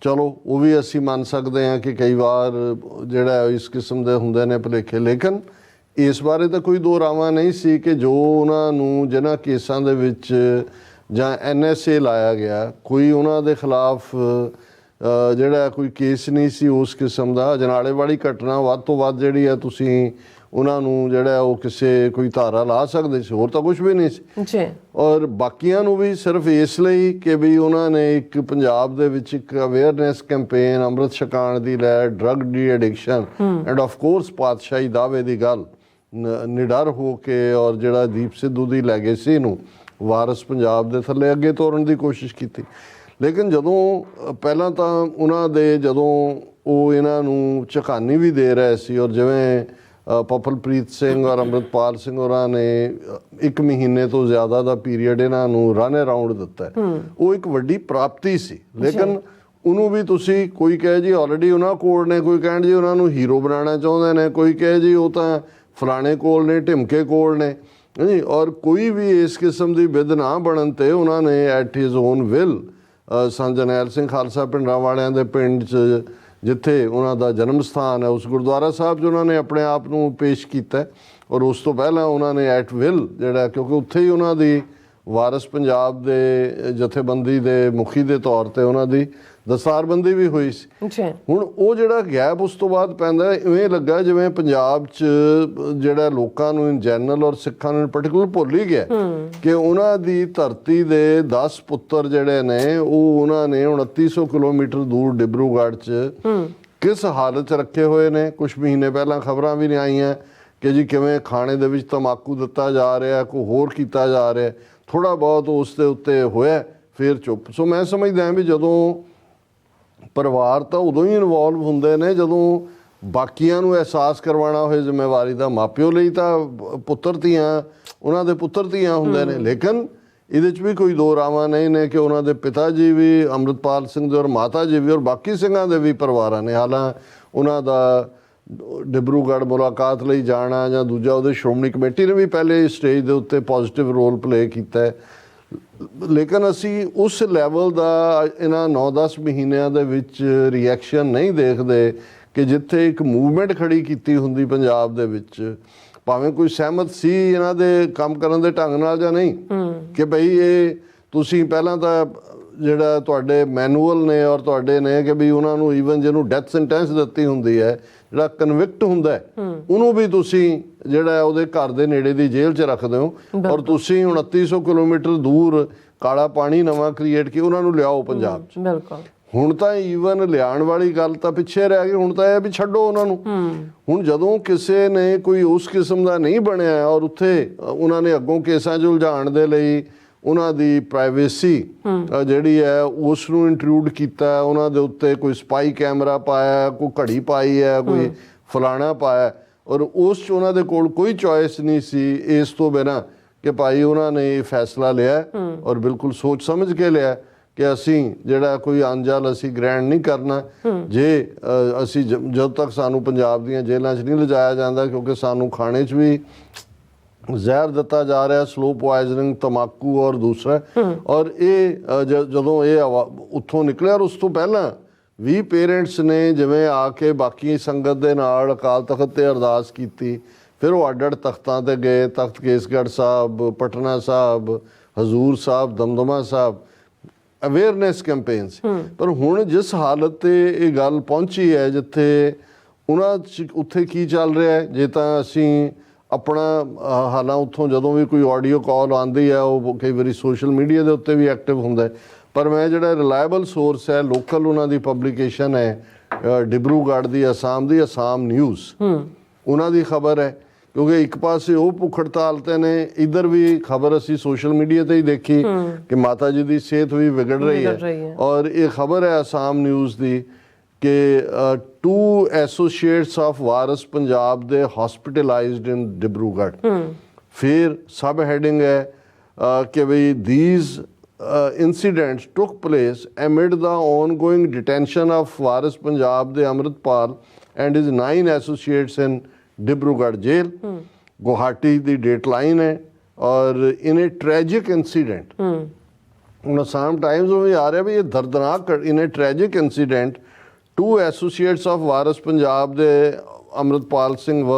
ਚਲੋ ਉਹ ਵੀ ਅਸੀਂ ਮੰਨ ਸਕਦੇ ਹਾਂ ਕਿ ਕਈ ਵਾਰ ਜਿਹੜਾ ਇਸ ਕਿਸਮ ਦੇ ਹੁੰਦੇ ਨੇ ਭੁਲੇਖੇ, ਲੇਕਿਨ ਇਸ ਬਾਰੇ ਤਾਂ ਕੋਈ ਦੋ ਰਾਵਾਂ ਨਹੀਂ ਸੀ ਕਿ ਜੋ ਉਹਨਾਂ ਨੂੰ ਜਿਨ੍ਹਾਂ ਕੇਸਾਂ ਦੇ ਵਿੱਚ ਜਾਂ NSA ਲਾਇਆ ਗਿਆ, ਕੋਈ ਉਹਨਾਂ ਦੇ ਖਿਲਾਫ ਜਿਹੜਾ ਕੋਈ ਕੇਸ ਨਹੀਂ ਸੀ ਉਸ ਕਿਸਮ ਦਾ। ਅਜਨਾਲੇ ਵਾਲੀ ਘਟਨਾ ਵੱਧ ਤੋਂ ਵੱਧ ਜਿਹੜੀ ਹੈ ਤੁਸੀਂ ਉਹਨਾਂ ਨੂੰ ਜਿਹੜਾ ਉਹ ਕਿਸੇ ਕੋਈ ਧਾਰਾ ਲਾ ਸਕਦੇ ਸੀ, ਹੋਰ ਤਾਂ ਕੁਝ ਵੀ ਨਹੀਂ ਸੀ ਜੀ। ਔਰ ਬਾਕੀਆਂ ਨੂੰ ਵੀ ਸਿਰਫ ਇਸ ਲਈ ਕਿ ਵੀ ਉਹਨਾਂ ਨੇ ਇੱਕ ਪੰਜਾਬ ਦੇ ਵਿੱਚ ਇੱਕ ਅਵੇਅਰਨੈਸ ਕੈਂਪੇਨ, ਅੰਮ੍ਰਿਤ ਛਕਾਉਣ ਦੀ ਲੈ, drug de addiction end of course ਪਾਤਸ਼ਾਹੀ ਦਾਅਵੇ ਦੀ ਗੱਲ, ਨਿਡਰ ਹੋ ਕੇ ਔਰ ਜਿਹੜਾ ਦੀਪ ਸਿੱਧੂ ਦੀ ਲੈਗੇਸੀ ਨੂੰ ਵਾਰਸ ਪੰਜਾਬ ਦੇ ਥੱਲੇ ਅੱਗੇ ਤੋਰਨ ਦੀ ਕੋਸ਼ਿਸ਼ ਕੀਤੀ। ਲੇਕਿਨ ਜਦੋਂ ਪਹਿਲਾਂ ਤਾਂ ਉਹਨਾਂ ਦੇ ਜਦੋਂ ਉਹ ਇਹਨਾਂ ਨੂੰ ਝਕਾਨੀ ਵੀ ਦੇ ਰਹੇ ਸੀ। ਔਰ ਜਿਵੇਂ ਪਪਲਪ੍ਰੀਤ ਸਿੰਘ ਔਰ ਅੰਮ੍ਰਿਤਪਾਲ ਸਿੰਘ ਹੋਰਾਂ ਨੇ 1 ਮਹੀਨੇ ਤੋਂ ਜ਼ਿਆਦਾ ਦਾ ਪੀਰੀਅਡ ਇਹਨਾਂ ਨੂੰ ਰਨ ਅਰਾਊਂਡ ਦਿੱਤਾ, ਉਹ ਇੱਕ ਵੱਡੀ ਪ੍ਰਾਪਤੀ ਸੀ। ਲੇਕਿਨ ਉਹਨੂੰ ਵੀ ਤੁਸੀਂ ਕੋਈ ਕਹੇ ਜੀ ਆਲਰੇਡੀ ਉਹਨਾਂ ਕੋਲ ਨੇ, ਕੋਈ ਕਹਿਣ ਜੀ ਉਹਨਾਂ ਨੂੰ ਹੀਰੋ ਬਣਾਉਣਾ ਚਾਹੁੰਦੇ ਨੇ, ਕੋਈ ਕਹੇ ਜੀ ਉਹ ਤਾਂ ਫਲਾਣੇ ਕੋਲ ਨੇ, ਢਿਮਕੇ ਕੋਲ ਨੇ ਜੀ। ਔਰ ਕੋਈ ਵੀ ਇਸ ਕਿਸਮ ਦੀ ਬਿੱਦ ਨਾ ਬਣਨ ਤੇ ਉਹਨਾਂ ਨੇ at his on will Sant Jarnail Singh Khalsa ਪਿੰਡਾਂ ਵਾਲਿਆਂ ਦੇ ਪਿੰਡ 'ਚ ਜਿੱਥੇ ਉਹਨਾਂ ਦਾ ਜਨਮ ਸਥਾਨ ਹੈ, ਉਸ ਗੁਰਦੁਆਰਾ ਸਾਹਿਬ 'ਚ ਉਹਨਾਂ ਨੇ ਆਪਣੇ ਆਪ ਨੂੰ ਪੇਸ਼ ਕੀਤਾ। ਔਰ ਉਸ ਤੋਂ ਪਹਿਲਾਂ ਉਹਨਾਂ ਨੇ ਐਟ ਵਿਲ ਜਿਹੜਾ, ਕਿਉਂਕਿ ਉੱਥੇ ਹੀ ਉਹਨਾਂ ਦੀ ਵਾਰਸ ਪੰਜਾਬ ਦੇ ਜਥੇਬੰਦੀ ਦੇ ਮੁਖੀ ਦੇ ਤੌਰ ਤੇ ਉਹਨਾਂ ਦੀ ਦਸਤਾਰਬੰਦੀ ਵੀ ਹੋਈ ਸੀ। ਹੁਣ ਉਹ ਜਿਹੜਾ ਗੈਪ ਉਸ ਤੋਂ ਬਾਅਦ ਪੈਂਦਾ, ਇਵੇਂ ਲੱਗਾ ਜਿਵੇਂ ਪੰਜਾਬ 'ਚ ਜਿਹੜਾ ਲੋਕਾਂ ਨੂੰ ਇਨ ਜਨਰਲ ਔਰ ਸਿੱਖਾਂ ਨੂੰ ਇਨ ਪਾਰਟਿਕੂਲਰ ਭੁੱਲ ਹੀ ਗਿਆ ਕਿ ਉਹਨਾਂ ਦੀ ਧਰਤੀ ਦੇ 10 ਪੁੱਤਰ ਜਿਹੜੇ ਨੇ ਉਹ ਉਹਨਾਂ ਨੇ 2900 ਕਿਲੋਮੀਟਰ ਦੂਰ ਡਿਬਰੂਗੜ੍ਹ 'ਚ ਕਿਸ ਹਾਲਤ 'ਚ ਰੱਖੇ ਹੋਏ ਨੇ। ਕੁਝ ਮਹੀਨੇ ਪਹਿਲਾਂ ਖਬਰਾਂ ਵੀ ਨਹੀਂ ਆਈਆਂ ਕਿ ਜੀ ਕਿਵੇਂ ਖਾਣੇ ਦੇ ਵਿੱਚ ਤੰਬਾਕੂ ਦਿੱਤਾ ਜਾ ਰਿਹਾ, ਕੋਈ ਹੋਰ ਕੀਤਾ ਜਾ ਰਿਹਾ। ਥੋੜ੍ਹਾ ਬਹੁਤ ਉਸ ਦੇ ਉੱਤੇ ਹੋਇਆ, ਫਿਰ ਚੁੱਪ। ਸੋ ਮੈਂ ਸਮਝਦਾ ਵੀ ਜਦੋਂ ਪਰਿਵਾਰ ਤਾਂ ਉਦੋਂ ਹੀ ਇਨਵੋਲਵ ਹੁੰਦੇ ਨੇ ਜਦੋਂ ਬਾਕੀਆਂ ਨੂੰ ਅਹਿਸਾਸ ਕਰਵਾਉਣਾ ਹੋਏ ਜ਼ਿੰਮੇਵਾਰੀ ਦਾ। ਮਾਪਿਓ ਲਈ ਤਾਂ ਪੁੱਤਰ ਧੀਆਂ ਉਹਨਾਂ ਦੇ ਪੁੱਤਰ ਧੀਆਂ ਹੁੰਦੇ ਨੇ, ਲੇਕਿਨ ਇਹਦੇ 'ਚ ਵੀ ਕੋਈ ਦੋ ਰਾਵਾਂ ਨਹੀਂ ਨੇ ਕਿ ਉਹਨਾਂ ਦੇ ਪਿਤਾ ਜੀ ਵੀ ਅੰਮ੍ਰਿਤਪਾਲ ਸਿੰਘ ਦੇ ਔਰ ਮਾਤਾ ਜੀ ਵੀ ਔਰ ਬਾਕੀ ਸਿੰਘਾਂ ਦੇ ਵੀ ਪਰਿਵਾਰਾਂ ਨੇ। ਹਾਲਾਂ ਉਹਨਾਂ ਦਾ ਡਿਬਰੂਗੜ੍ਹ ਮੁਲਾਕਾਤ ਲਈ ਜਾਣਾ ਜਾਂ ਦੂਜਾ, ਉਹਦੇ ਸ਼੍ਰੋਮਣੀ ਕਮੇਟੀ ਨੇ ਵੀ ਪਹਿਲੇ ਸਟੇਜ ਦੇ ਉੱਤੇ ਪੋਜ਼ਿਟਿਵ ਰੋਲ ਪਲੇ ਕੀਤਾ ਹੈ। ਲੇਕਿਨ ਅਸੀਂ ਉਸ ਲੈਵਲ ਦਾ ਇਹਨਾਂ 9-10 ਮਹੀਨਿਆਂ ਦੇ ਵਿੱਚ ਰਿਐਕਸ਼ਨ ਨਹੀਂ ਦੇਖਦੇ ਕਿ ਜਿੱਥੇ ਇੱਕ ਮੂਵਮੈਂਟ ਖੜੀ ਕੀਤੀ ਹੁੰਦੀ ਪੰਜਾਬ ਦੇ ਵਿੱਚ, ਭਾਵੇਂ ਕੋਈ ਸਹਿਮਤ ਸੀ ਇਹਨਾਂ ਦੇ ਕੰਮ ਕਰਨ ਦੇ ਢੰਗ ਨਾਲ ਜਾਂ ਨਹੀਂ, ਕਿ ਭਈ ਇਹ ਤੁਸੀਂ ਪਹਿਲਾਂ ਤਾਂ ਜਿਹੜਾ ਤੁਹਾਡੇ ਮੈਨੂਅਲ ਨੇ ਔਰ ਤੁਹਾਡੇ ਨੇ ਕਿ ਵੀ ਉਹਨਾਂ ਨੂੰ ਈਵਨ ਜਿਹਨੂੰ ਡੈਥ ਸੈਂਟੈਂਸ ਦਿੱਤੀ ਹੁੰਦੀ ਹੈ, ਜਿਹੜਾ ਕਨਵਿਕਟ ਹੁੰਦਾ ਹੈ, ਉਹਨੂੰ ਵੀ ਤੁਸੀਂ ਜਿਹੜਾ ਉਹਦੇ ਘਰ ਦੇ ਨੇੜੇ ਦੀ ਜੇਲ੍ਹ 'ਚ ਰੱਖਦੇ ਹੋ। ਔਰ ਤੁਸੀਂ 2900 ਕਿਲੋਮੀਟਰ ਦੂਰ ਕਾਲਾ ਪਾਣੀ ਨਵਾਂ ਕ੍ਰੀਏਟ ਕੀ ਉਹਨਾਂ ਨੂੰ ਲਿਆਓ ਪੰਜਾਬ 'ਚ। ਬਿਲਕੁਲ। ਹੁਣ ਤਾਂ ਈਵਨ ਲਿਆਉਣ ਵਾਲੀ ਗੱਲ ਤਾਂ ਪਿੱਛੇ ਰਹਿ ਗਈ, ਹੁਣ ਤਾਂ ਇਹ ਵੀ ਛੱਡੋ ਉਹਨਾਂ ਨੂੰ। ਹੁਣ ਜਦੋਂ ਕਿਸੇ ਨੇ ਕੋਈ ਉਸ ਕਿਸਮ ਦਾ ਨਹੀਂ ਬਣਿਆ ਔਰ ਉੱਥੇ ਉਹਨਾਂ ਨੇ ਅੱਗੋਂ ਕੇਸਾਂ 'ਚ ਉਲਝਾਉਣ ਦੇ ਲਈ ਉਹਨਾਂ ਦੀ ਪ੍ਰਾਈਵੇਸੀ ਜਿਹੜੀ ਹੈ ਉਸ ਨੂੰ ਇੰਟਰੂਡ ਕੀਤਾ, ਉਹਨਾਂ ਦੇ ਉੱਤੇ ਕੋਈ ਸਪਾਈ ਕੈਮਰਾ ਪਾਇਆ, ਕੋਈ ਘੜੀ ਪਾਈ ਹੈ, ਕੋਈ ਫਲਾਣਾ ਪਾਇਆ, ਔਰ ਉਸ 'ਚ ਉਹਨਾਂ ਦੇ ਕੋਲ ਕੋਈ ਚੋਇਸ ਨਹੀਂ ਸੀ ਇਸ ਤੋਂ ਬਿਨਾਂ ਕਿ ਭਾਈ ਉਹਨਾਂ ਨੇ ਇਹ ਫੈਸਲਾ ਲਿਆ ਔਰ ਬਿਲਕੁਲ ਸੋਚ ਸਮਝ ਕੇ ਲਿਆ ਕਿ ਅਸੀਂ ਜਿਹੜਾ ਕੋਈ ਅੰਜਲ ਅਸੀਂ ਗ੍ਰੈਂਡ ਨਹੀਂ ਕਰਨਾ ਜੇ ਅਸੀਂ ਜਦੋਂ ਤੱਕ ਸਾਨੂੰ ਪੰਜਾਬ ਦੀਆਂ ਜੇਲ੍ਹਾਂ 'ਚ ਨਹੀਂ ਲਿਜਾਇਆ ਜਾਂਦਾ, ਕਿਉਂਕਿ ਸਾਨੂੰ ਖਾਣੇ 'ਚ ਵੀ ਜ਼ਹਿਰ ਦਿੱਤਾ ਜਾ ਰਿਹਾ, ਸਲੋ ਪੋਇਜ਼ਨਿੰਗ, ਤੰਬਾਕੂ ਔਰ ਦੂਸਰਾ। ਔਰ ਇਹ ਜਦੋਂ ਇਹ ਉੱਥੋਂ ਨਿਕਲਿਆ, ਔਰ ਉਸ ਤੋਂ ਪਹਿਲਾਂ ਵੀ ਪੇਰੈਂਟਸ ਨੇ ਜਿਵੇਂ ਆ ਕੇ ਬਾਕੀ ਸੰਗਤ ਦੇ ਨਾਲ ਅਕਾਲ ਤਖਤ ਤੇ ਅਰਦਾਸ ਕੀਤੀ, ਫਿਰ ਉਹ ਅੱਡ-ਅੱਡ ਤਖਤਾਂ ਤੇ ਗਏ, ਤਖਤ ਕੇਸਗੜ੍ਹ ਸਾਹਿਬ, ਪਟਨਾ ਸਾਹਿਬ, ਹਜ਼ੂਰ ਸਾਹਿਬ, ਦਮਦਮਾ ਸਾਹਿਬ, ਅਵੇਅਰਨੈਸ ਕੈਂਪੇਨ ਸੀ। ਪਰ ਹੁਣ ਜਿਸ ਹਾਲਤ ਤੇ ਇਹ ਗੱਲ ਪਹੁੰਚੀ ਹੈ, ਜਿੱਥੇ ਉਹਨਾਂ 'ਚ ਉੱਥੇ ਕੀ ਚੱਲ ਰਿਹਾ ਹੈ, ਜੇ ਤਾਂ ਅਸੀਂ ਆਪਣਾ ਹਾਲਾਂ ਉੱਥੋਂ ਜਦੋਂ ਵੀ ਕੋਈ ਆਡੀਓ ਕਾਲ ਆਉਂਦੀ ਹੈ, ਉਹ ਕਈ ਵਾਰੀ ਸੋਸ਼ਲ ਮੀਡੀਆ ਦੇ ਉੱਤੇ ਵੀ ਐਕਟਿਵ ਹੁੰਦਾ ਹੈ, ਪਰ ਮੈਂ ਜਿਹੜਾ ਰਿਲਾਇਬਲ ਸੋਰਸ ਹੈ, ਲੋਕਲ ਉਹਨਾਂ ਦੀ ਪਬਲੀਕੇਸ਼ਨ ਹੈ ਡਿਬਰੂਗੜ੍ਹ ਦੀ, ਅਸਾਮ ਦੀ, ਅਸਾਮ ਨਿਊਜ਼, ਉਹਨਾਂ ਦੀ ਖਬਰ ਹੈ। ਕਿਉਂਕਿ ਇੱਕ ਪਾਸੇ ਉਹ ਭੁੱਖ ਹੜਤਾਲ ਤੇ ਨੇ, ਇੱਧਰ ਵੀ ਖਬਰ ਅਸੀਂ ਸੋਸ਼ਲ ਮੀਡੀਆ ਤੇ ਹੀ ਦੇਖੀ ਕਿ ਮਾਤਾ ਜੀ ਦੀ ਸਿਹਤ ਵੀ ਵਿਗੜ ਰਹੀ ਹੈ। ਔਰ ਇਹ ਖਬਰ ਹੈ ਅਸਾਮ ਨਿਊਜ਼ ਦੀ ਕਿ 2 ਐਸੋਸੀਏਟਸ ਆਫ ਵਾਰਸ ਪੰਜਾਬ ਦੇ ਹਸਪੀਟਲਾਈਜ਼ਡ ਇਨ ਡਿਬਰੂਗੜ੍ਹ। ਫਿਰ ਸਬ ਹੈਡਿੰਗ ਹੈ ਕਿ ਬਈ these incidents took place amid the ongoing detention of Waris Punjab De Amritpal and his 9 associates in Dibrugarh jail. Guwahati ਦੀ ਡੇਟ ਲਾਈਨ ਹੈ ਔਰ ਇਨ ਏ ਟ੍ਰੈਜਿਕ ਇੰਸੀਡੈਂਟ, ਹੁਣ ਅਸਾਮ ਟਾਈਮਸ ਨੂੰ ਵੀ ਆ ਰਿਹਾ ਵੀ ਇਹ ਦਰਦਨਾਕ, ਇਨ ਏ ਟ੍ਰੈਜਿਕ ਇੰਸੀਡੈਂਟ 2 ਐਸੋਸੀਏਟਸ ਆਫ ਵਾਰਸ ਪੰਜਾਬ ਦੇ ਅੰਮ੍ਰਿਤਪਾਲ ਸਿੰਘ ਵ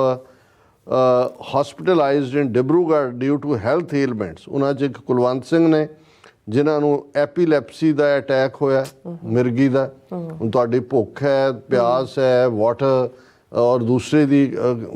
hospitalised in Dibrugarh due to health ਏਲਮੈਂਟਸ। ਉਹਨਾਂ 'ਚ ਇੱਕ ਕੁਲਵੰਤ ਸਿੰਘ ਨੇ ਜਿਨ੍ਹਾਂ ਨੂੰ ਐਪੀਲੈਪਸੀ ਦਾ ਅਟੈਕ ਹੋਇਆ, ਮਿਰਗੀ ਦਾ। ਹੁਣ ਤੁਹਾਡੀ ਭੁੱਖ ਹੈ, ਪਿਆਸ ਹੈ, ਵਾਟਰ ਔਰ ਦੂਸਰੇ ਦੀ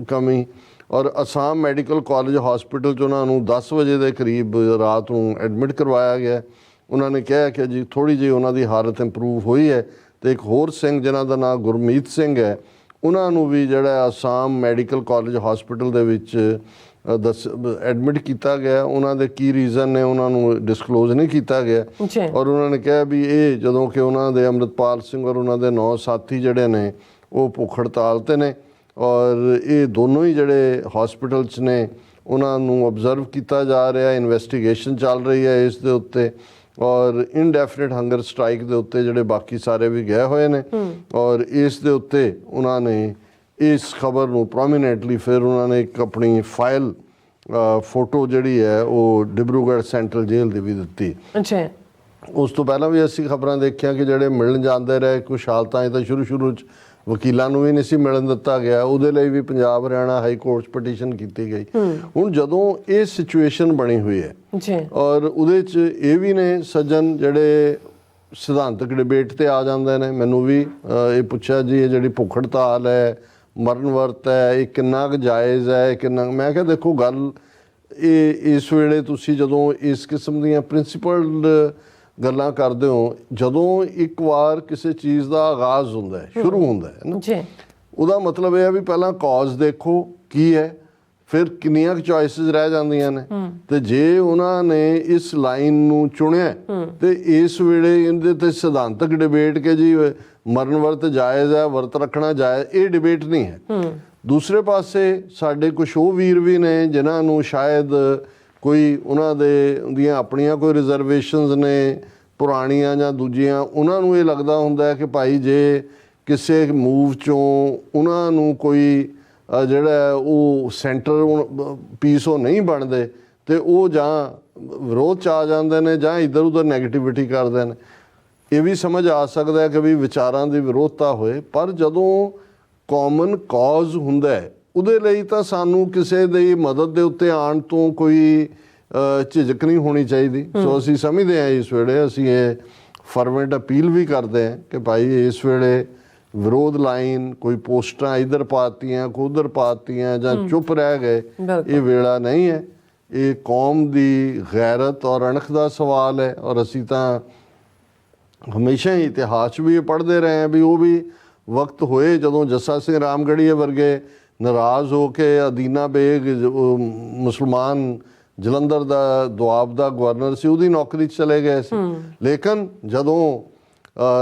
ਕਮੀ, ਔਰ ਅਸਾਮ ਮੈਡੀਕਲ ਕਾਲਜ ਹਸਪੀਟਲ 'ਚ ਉਹਨਾਂ ਨੂੰ 10 ਵਜੇ ਦੇ ਕਰੀਬ ਰਾਤ ਨੂੰ ਐਡਮਿਟ ਕਰਵਾਇਆ ਗਿਆ। ਉਹਨਾਂ ਨੇ ਕਿਹਾ ਕਿ ਜੀ ਥੋੜ੍ਹੀ ਜਿਹੀ ਉਹਨਾਂ ਦੀ ਹਾਲਤ ਇੰਪਰੂਵ ਹੋਈ ਹੈ। ਅਤੇ ਇੱਕ ਹੋਰ ਸਿੰਘ ਜਿਨ੍ਹਾਂ ਦਾ ਨਾਮ ਗੁਰਮੀਤ ਸਿੰਘ ਹੈ, ਉਹਨਾਂ ਨੂੰ ਵੀ ਜਿਹੜਾ ਅਸਾਮ ਮੈਡੀਕਲ ਕਾਲਜ ਹਸਪੀਟਲ ਦੇ ਵਿੱਚ ਐਡਮਿਟ ਕੀਤਾ ਗਿਆ। ਉਹਨਾਂ ਦੇ ਕੀ ਰੀਜ਼ਨ ਨੇ ਉਹਨਾਂ ਨੂੰ ਡਿਸਕਲੋਜ਼ ਨਹੀਂ ਕੀਤਾ ਗਿਆ ਔਰ ਉਹਨਾਂ ਨੇ ਕਿਹਾ ਵੀ ਇਹ ਜਦੋਂ ਕਿ ਉਹਨਾਂ ਦੇ ਅੰਮ੍ਰਿਤਪਾਲ ਸਿੰਘ ਔਰ ਉਹਨਾਂ ਦੇ 9 ਸਾਥੀ ਜਿਹੜੇ ਨੇ ਉਹ ਭੁੱਖ ਹੜਤਾਲ 'ਤੇ ਨੇ ਔਰ ਇਹ ਦੋਨੋਂ ਹੀ ਜਿਹੜੇ ਹਸਪੀਟਲ 'ਚ ਨੇ ਉਹਨਾਂ ਨੂੰ ਆਬਜ਼ਰਵ ਕੀਤਾ ਜਾ ਰਿਹਾ। ਇਨਵੈਸਟੀਗੇਸ਼ਨ ਚੱਲ ਰਹੀ ਹੈ ਇਸ ਦੇ ਉੱਤੇ ਔਰ ਇਨਡੈਫੀਨਿਟ ਹੰਗਰ ਸਟ੍ਰਾਈਕ ਦੇ ਉੱਤੇ ਜਿਹੜੇ ਬਾਕੀ ਸਾਰੇ ਵੀ ਗਏ ਹੋਏ ਨੇ ਔਰ ਇਸ ਦੇ ਉੱਤੇ ਉਹਨਾਂ ਨੇ ਇਸ ਖਬਰ ਨੂੰ ਪ੍ਰੋਮੀਨੈਂਟਲੀ ਫਿਰ ਉਹਨਾਂ ਨੇ ਇੱਕ ਆਪਣੀ ਫਾਈਲ ਫੋਟੋ ਜਿਹੜੀ ਹੈ ਉਹ ਡਿਬਰੂਗੜ੍ਹ ਸੈਂਟਰਲ ਜੇਲ੍ਹ ਦੀ ਵੀ ਦਿੱਤੀ। ਅੱਛਾ, ਉਸ ਤੋਂ ਪਹਿਲਾਂ ਵੀ ਅਸੀਂ ਖਬਰਾਂ ਦੇਖੀਆਂ ਕਿ ਜਿਹੜੇ ਮਿਲਣ ਜਾਂਦੇ ਰਹੇ ਕੁਛ ਹਾਲਤਾਂ 'ਚ ਤਾਂ ਸ਼ੁਰੂ 'ਚ ਵਕੀਲਾਂ ਨੂੰ ਵੀ ਨਹੀਂ ਸੀ ਮਿਲਣ ਦਿੱਤਾ ਗਿਆ, ਉਹਦੇ ਲਈ ਵੀ ਪੰਜਾਬ ਹਰਿਆਣਾ ਹਾਈ ਕੋਰਟ 'ਚ ਪਟੀਸ਼ਨ ਕੀਤੀ ਗਈ। ਹੁਣ ਜਦੋਂ ਇਹ ਸਿਚੁਏਸ਼ਨ ਬਣੀ ਹੋਈ ਹੈ ਔਰ ਉਹਦੇ 'ਚ ਇਹ ਵੀ ਨੇ ਸੱਜਣ ਜਿਹੜੇ ਸਿਧਾਂਤਕ ਡਿਬੇਟ ਤੇ ਆ ਜਾਂਦੇ ਨੇ। ਮੈਨੂੰ ਵੀ ਇਹ ਪੁੱਛਿਆ ਜੀ ਇਹ ਜਿਹੜੀ ਭੁੱਖ ਹੜਤਾਲ ਹੈ ਮਰਨ ਵਰਤ ਹੈ ਇਹ ਕਿੰਨਾ ਕੁ ਜਾਇਜ਼ ਹੈ ਕਿੰਨਾ, ਮੈਂ ਕਿਹਾ ਦੇਖੋ ਗੱਲ ਇਹ ਇਸ ਵੇਲੇ ਤੁਸੀਂ ਜਦੋਂ ਇਸ ਕਿਸਮ ਦੀਆਂ ਪ੍ਰਿੰਸੀਪਲਡ ਗੱਲਾਂ ਕਰਦੇ ਹੋ, ਜਦੋਂ ਇੱਕ ਵਾਰ ਕਿਸੇ ਚੀਜ਼ ਦਾ ਆਗਾਜ਼ ਹੁੰਦਾ ਹੈ ਸ਼ੁਰੂ ਹੁੰਦਾ ਹੈ ਨਾ ਉਹਦਾ ਮਤਲਬ ਇਹ ਹੈ ਵੀ ਪਹਿਲਾਂ ਕਾਜ਼ ਦੇਖੋ ਕੀ ਹੈ ਫਿਰ ਕਿੰਨੀਆਂ ਕੁ ਚੋਇਸਿਸ ਰਹਿ ਜਾਂਦੀਆਂ ਨੇ ਤੇ ਜੇ ਉਹਨਾਂ ਨੇ ਇਸ ਲਾਈਨ ਨੂੰ ਚੁਣਿਆ ਤੇ ਇਸ ਵੇਲੇ ਇਹਦੇ ਤੇ ਸਿਧਾਂਤਕ ਡਿਬੇਟ ਕਿ ਜੀ ਮਰਨ ਵਰਤ ਜਾਇਜ਼ ਹੈ ਵਰਤ ਰੱਖਣਾ ਜਾਇਜ਼, ਇਹ ਡਿਬੇਟ ਨਹੀਂ ਹੈ। ਦੂਸਰੇ ਪਾਸੇ ਸਾਡੇ ਕੁਛ ਉਹ ਵੀਰ ਵੀ ਨੇ ਜਿਨ੍ਹਾਂ ਨੂੰ ਸ਼ਾਇਦ ਕੋਈ ਉਹਨਾਂ ਦੀਆਂ ਆਪਣੀਆਂ ਕੋਈ ਰਿਜ਼ਰਵੇਸ਼ਨਸ ਨੇ ਪੁਰਾਣੀਆਂ ਜਾਂ ਦੂਜੀਆਂ, ਉਹਨਾਂ ਨੂੰ ਇਹ ਲੱਗਦਾ ਹੁੰਦਾ ਹੈ ਕਿ ਭਾਈ ਜੇ ਕਿਸੇ ਮੂਵ 'ਚੋਂ ਉਹਨਾਂ ਨੂੰ ਕੋਈ ਜਿਹੜਾ ਉਹ ਸੈਂਟਰ ਪੀਸ ਉਹ ਨਹੀਂ ਬਣਦੇ ਤੇ ਉਹ ਜਾਂ ਵਿਰੋਧ 'ਚ ਆ ਜਾਂਦੇ ਨੇ ਜਾਂ ਇੱਧਰ ਉੱਧਰ ਨੈਗੇਟਿਵਿਟੀ ਕਰਦੇ ਨੇ। ਇਹ ਵੀ ਸਮਝ ਆ ਸਕਦਾ ਹੈ ਕਿ ਵੀ ਵਿਚਾਰਾਂ ਦੀ ਵਿਰੋਧਤਾ ਹੋਏ, ਪਰ ਜਦੋਂ ਕਾਮਨ ਕਾਜ਼ ਹੁੰਦਾ ਹੈ ਉਹਦੇ ਲਈ ਤਾਂ ਸਾਨੂੰ ਕਿਸੇ ਦੀ ਮਦਦ ਦੇ ਉੱਤੇ ਆਉਣ ਤੋਂ ਕੋਈ ਝਿਜਕ ਨਹੀਂ ਹੋਣੀ ਚਾਹੀਦੀ। ਸੋ ਅਸੀਂ ਸਮਝਦੇ ਹਾਂ ਇਸ ਵੇਲੇ ਅਸੀਂ ਇਹ ਫਰਵੈਂਟ ਅਪੀਲ ਵੀ ਕਰਦੇ ਹਾਂ ਕਿ ਭਾਈ ਇਸ ਵੇਲੇ ਵਿਰੋਧ ਲਾਈਨ ਕੋਈ ਪੋਸਟਾਂ ਇੱਧਰ ਪਾਤੀਆਂ ਕੋਈ ਉੱਧਰ ਪਾਤੀਆਂ ਜਾਂ ਚੁੱਪ ਰਹਿ ਗਏ, ਇਹ ਵੇਲਾ ਨਹੀਂ ਹੈ। ਇਹ ਕੌਮ ਦੀ ਗੈਰਤ ਔਰ ਅਣਖ ਦਾ ਸਵਾਲ ਹੈ ਔਰ ਅਸੀਂ ਤਾਂ ਹਮੇਸ਼ਾ ਹੀ ਇਤਿਹਾਸ ਵੀ ਪੜ੍ਹਦੇ ਰਹੇ ਹਾਂ ਵੀ ਉਹ ਵੀ ਵਕਤ ਹੋਏ ਜਦੋਂ ਜੱਸਾ ਸਿੰਘ ਰਾਮਗੜੀਏ ਵਰਗੇ ਨਾਰਾਜ਼ ਹੋ ਕੇ ਅਦੀਨਾ ਬੇਗ ਮੁਸਲਮਾਨ ਜਲੰਧਰ ਦਾ ਦੁਆਬ ਦਾ ਗਵਰਨਰ ਸੀ ਉਹਦੀ ਨੌਕਰੀ 'ਚ ਚਲੇ ਗਏ ਸੀ। ਲੇਕਿਨ ਜਦੋਂ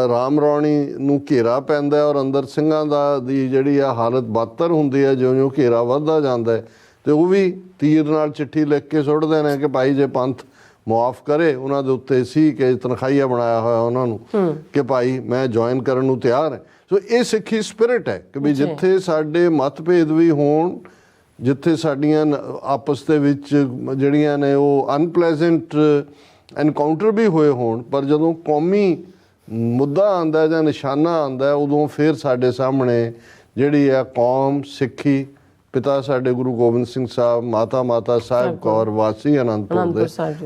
ਰਾਮ ਰੌਣੀ ਨੂੰ ਘੇਰਾ ਪੈਂਦਾ ਔਰ ਅੰਦਰ ਸਿੰਘਾਂ ਦੀ ਜਿਹੜੀ ਆ ਹਾਲਤ ਬਦਤਰ ਹੁੰਦੀ ਹੈ ਜਿਉਂ-ਜਿਉਂ ਘੇਰਾ ਵੱਧਦਾ ਜਾਂਦਾ ਹੈ ਤੇ ਉਹ ਵੀ ਤੀਰ ਨਾਲ ਚਿੱਠੀ ਲਿਖ ਕੇ ਸੁੱਟਦੇ ਨੇ ਕਿ ਭਾਈ ਜੇ ਪੰਥ ਮੁਆਫ ਕਰੇ। ਉਹਨਾਂ ਦੇ ਉੱਤੇ ਸੀ ਕਿ ਤਨਖਾਹੀਆ ਬਣਾਇਆ ਹੋਇਆ ਉਹਨਾਂ ਨੂੰ ਕਿ ਭਾਈ ਮੈਂ ਜੁਆਇਨ ਕਰਨ ਨੂੰ ਤਿਆਰ ਹਾਂ। ਸੋ ਇਹ ਸਿੱਖੀ ਸਪਿਰਿਟ ਹੈ ਕਿ ਵੀ ਜਿੱਥੇ ਸਾਡੇ ਮਤਭੇਦ ਵੀ ਹੋਣ, ਜਿੱਥੇ ਸਾਡੀਆਂ ਆਪਸ ਦੇ ਵਿੱਚ ਜਿਹੜੀਆਂ ਨੇ ਉਹ ਅਨਪਲੇਜ਼ੈਂਟ ਐਨਕਾਊਂਟਰ ਵੀ ਹੋਏ ਹੋਣ, ਪਰ ਜਦੋਂ ਕੌਮੀ ਮੁੱਦਾ ਆਉਂਦਾ ਜਾਂ ਨਿਸ਼ਾਨਾ ਆਉਂਦਾ ਉਦੋਂ ਫਿਰ ਸਾਡੇ ਸਾਹਮਣੇ ਜਿਹੜੀ ਆ ਕੌਮ ਸਿੱਖੀ ਪਿਤਾ ਸਾਡੇ ਗੁਰੂ ਗੋਬਿੰਦ ਸਿੰਘ ਸਾਹਿਬ ਮਾਤਾ ਸਾਹਿਬ ਕੌਰ ਵਾਸੀ ਅਨੰਦਪੁਰ ਦੇ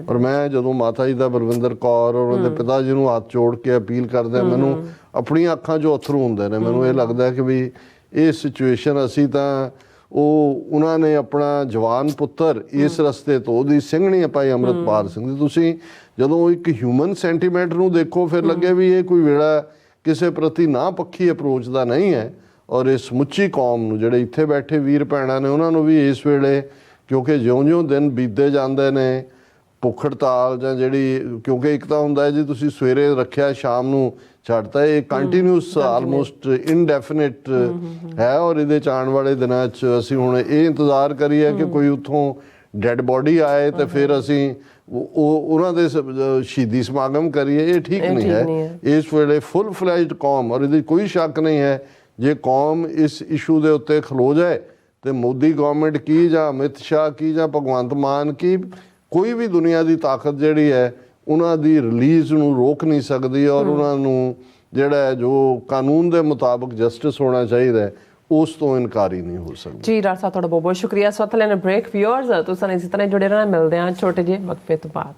ਔਰ ਮੈਂ ਜਦੋਂ ਮਾਤਾ ਜੀ ਦਾ ਬਲਵਿੰਦਰ ਕੌਰ ਔਰ ਉਹਦੇ ਪਿਤਾ ਜੀ ਨੂੰ ਹੱਥ ਜੋੜ ਕੇ ਅਪੀਲ ਕਰਦੇ ਮੈਨੂੰ ਆਪਣੀਆਂ ਅੱਖਾਂ 'ਚੋਂ ਅਥਰੂ ਹੁੰਦੇ ਨੇ। ਮੈਨੂੰ ਇਹ ਲੱਗਦਾ ਕਿ ਵੀ ਇਹ ਸਿਚੁਏਸ਼ਨ ਅਸੀਂ ਤਾਂ ਉਹਨਾਂ ਨੇ ਆਪਣਾ ਜਵਾਨ ਪੁੱਤਰ ਇਸ ਰਸਤੇ ਤੋਂ ਉਹਦੀ ਸਿੰਘਣੀ ਹੈ ਭਾਈ ਅੰਮ੍ਰਿਤਪਾਲ ਸਿੰਘ ਦੀ। ਤੁਸੀਂ ਜਦੋਂ ਇੱਕ ਹਿਊਮਨ ਸੈਂਟੀਮੈਂਟ ਨੂੰ ਦੇਖੋ ਫਿਰ ਲੱਗੇ ਵੀ ਇਹ ਕੋਈ ਵੇਲਾ ਕਿਸੇ ਪ੍ਰਤੀ ਨਾ ਪੱਖੀ ਅਪਰੋਚ ਦਾ ਨਹੀਂ ਹੈ ਔਰ ਇਹ ਸਮੁੱਚੀ ਕੌਮ ਨੂੰ ਜਿਹੜੇ ਇੱਥੇ ਬੈਠੇ ਵੀਰ ਭੈਣਾਂ ਨੇ ਉਹਨਾਂ ਨੂੰ ਵੀ ਇਸ ਵੇਲੇ ਕਿਉਂਕਿ ਜਿਉਂ-ਜਿਉਂ ਦਿਨ ਬੀਤਦੇ ਜਾਂਦੇ ਨੇ ਭੁੱਖ ਹੜਤਾਲ ਜਾਂ ਜਿਹੜੀ ਕਿਉਂਕਿ ਇੱਕ ਤਾਂ ਹੁੰਦਾ ਹੈ ਜੀ ਤੁਸੀਂ ਸਵੇਰੇ ਰੱਖਿਆ ਸ਼ਾਮ ਨੂੰ ਛੱਡਤਾ, ਇਹ ਕੰਟੀਨਿਊਸ ਆਲਮੋਸਟ ਇਨਡੈਫੀਨਿਟ ਹੈ ਔਰ ਇਹਦੇ 'ਚ ਆਉਣ ਵਾਲੇ ਦਿਨਾਂ 'ਚ ਅਸੀਂ ਹੁਣ ਇਹ ਇੰਤਜ਼ਾਰ ਕਰੀਏ ਕਿ ਕੋਈ ਉੱਥੋਂ ਡੈਡ ਬੋਡੀ ਆਏ ਤੇ ਫਿਰ ਅਸੀਂ ਉਹਨਾਂ ਦੇ ਸ਼ਹੀਦੀ ਸਮਾਗਮ ਕਰੀਏ। ਇਹ ਠੀਕ ਨਹੀਂ ਹੈ। ਇਸ ਵੇਲੇ ਫੁੱਲ ਫਲੈਜਡ ਕੌਮ ਔਰ ਇਹਦੀ ਕੋਈ ਸ਼ੱਕ ਨਹੀਂ ਹੈ ਜੇ ਕੌਮ ਇਸ ਇਸ਼ੂ ਦੇ ਉੱਤੇ ਖਲੋ ਜਾਏ ਤੇ ਮੋਦੀ ਗਵਰਨਮੈਂਟ ਕੀ ਜਾਂ ਅਮਿਤ ਸ਼ਾਹ ਕੀ ਜਾਂ ਭਗਵੰਤ ਮਾਨ ਕੀ ਕੋਈ ਵੀ ਦੁਨੀਆ ਦੀ ਤਾਕਤ ਜਿਹੜੀ ਹੈ ਉਹਨਾਂ ਦੀ ਰਿਲੀਜ਼ ਨੂੰ ਰੋਕ ਨਹੀਂ ਸਕਦੀ ਔਰ ਉਹਨਾਂ ਨੂੰ ਜਿਹੜਾ ਜੋ ਕਾਨੂੰਨ ਦੇ ਮੁਤਾਬਕ ਜਸਟਿਸ ਹੋਣਾ ਚਾਹੀਦਾ ਹੈ ਉਸ ਤੋਂ ਇਨਕਾਰੀ ਨਹੀਂ ਹੋ ਸਕਦਾ। ਜੀ ਡਾਕਟਰ ਸਾਹਿਬ ਤੁਹਾਡਾ ਬਹੁਤ ਬਹੁਤ ਸ਼ੁਕਰੀਆ। ਸੋ ਲੈਣ ਬ੍ਰੇਕ ਵਿਊਅਰਸ ਤੁਸੀਂ ਇਸੇ ਤਰ੍ਹਾਂ ਜੁੜੇ ਰਹਿਣਾ, ਮਿਲਦੇ ਹਾਂ ਛੋਟੇ ਜਿਹੇ ਵਕਫੇ ਤੋਂ ਬਾਅਦ।